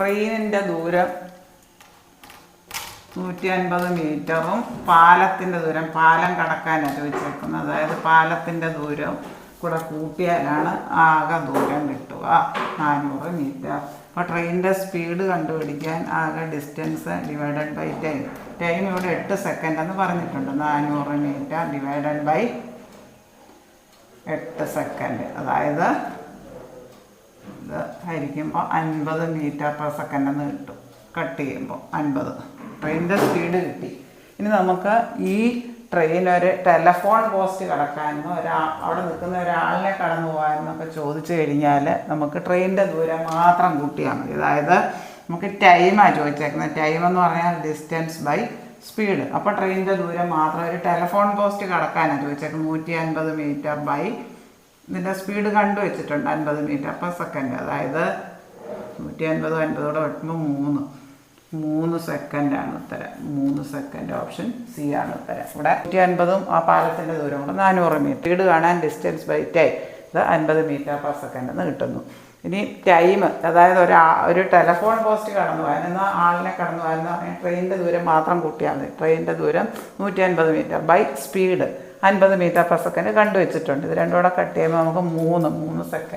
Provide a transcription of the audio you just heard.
ട്രെയിനിൻ്റെ ദൂരം 150 മീറ്ററും പാലത്തിൻ്റെ ദൂരം, പാലം കടക്കാനാണ് ചോദിച്ചേക്കുന്നത്, അതായത് പാലത്തിൻ്റെ ദൂരം കൂടെ കൂട്ടിയാലാണ് ആകെ ദൂരം കിട്ടുക 400 മീറ്റർ. അപ്പോൾ ട്രെയിനിൻ്റെ സ്പീഡ് കണ്ടുപിടിക്കാൻ ആകെ distance divided by time. Time ഇവിടെ 8 സെക്കൻഡ് എന്ന് പറഞ്ഞിട്ടുണ്ട്. 400 മീറ്റർ ഡിവൈഡഡ് ബൈ 8 സെക്കൻഡ്, അതായത് ഇത് ഹരിക്കുമ്പോൾ 50 മീറ്റർ പെർ സെക്കൻഡ് എന്ന് കിട്ടും. കട്ട് ചെയ്യുമ്പോൾ 50 ട്രെയിനിൻ്റെ സ്പീഡ് കിട്ടി. ഇനി നമുക്ക് ഈ ട്രെയിൻ ഒരു ടെലഫോൺ പോസ്റ്റ് കടക്കാനെന്നോ അവിടെ നിൽക്കുന്ന ഒരാളിനെ കടന്നു പോകാനെന്നൊക്കെ ചോദിച്ചു കഴിഞ്ഞാൽ നമുക്ക് ട്രെയിനിൻ്റെ ദൂരം മാത്രം കൂട്ടിയാൽ മതി. അതായത് നമുക്ക് ടൈമാണ് ചോദിച്ചേക്കുന്നത്. ടൈം എന്ന് പറഞ്ഞാൽ ഡിസ്റ്റൻസ് ബൈ സ്പീഡ്. അപ്പോൾ ട്രെയിനിൻ്റെ ദൂരം മാത്രം ഒരു ടെലഫോൺ പോസ്റ്റ് കടക്കാനാണ് ചോദിച്ചേക്കുന്നത്. 150 മീറ്റർ ബൈ ഇതിൻ്റെ സ്പീഡ് കണ്ടുവച്ചിട്ടുണ്ട് 50 മീറ്റർ പെർ സെക്കൻഡ്. അതായത് 150 50 കൂടെ വെട്ടുമ്പോൾ 3 സെക്കൻഡാണ് ഉത്തരം. 3 സെക്കൻഡ്, ഓപ്ഷൻ സി ആണ് ഉത്തരം. ഇവിടെ 150ഉം ആ പാലത്തിൻ്റെ ദൂരം കൂടെ 400 മീറ്റർ. സ്പീഡ് കാണാൻ ഡിസ്റ്റൻസ് ബൈ ടൈം ഇത് 50 മീറ്റർ പെർ സെക്കൻഡ് എന്ന് കിട്ടുന്നു. ഇനി ടൈം, അതായത് ഒരു ടെലഫോൺ പോസ്റ്റ് കടന്നു പോകാനെന്ന ആളിനെ കടന്നു പോകാനെന്ന് പറഞ്ഞാൽ ട്രെയിനിൻ്റെ ദൂരം മാത്രം കൂട്ടിയാൽ മതി. ട്രെയിനിൻ്റെ ദൂരം 150 metre by speed 50 metre per second കണ്ടുവച്ചിട്ടുണ്ട്. ഇത് രണ്ടും കൂടെ കട്ട് ചെയ്യുമ്പോൾ നമുക്ക് 3 സെക്കൻഡ്.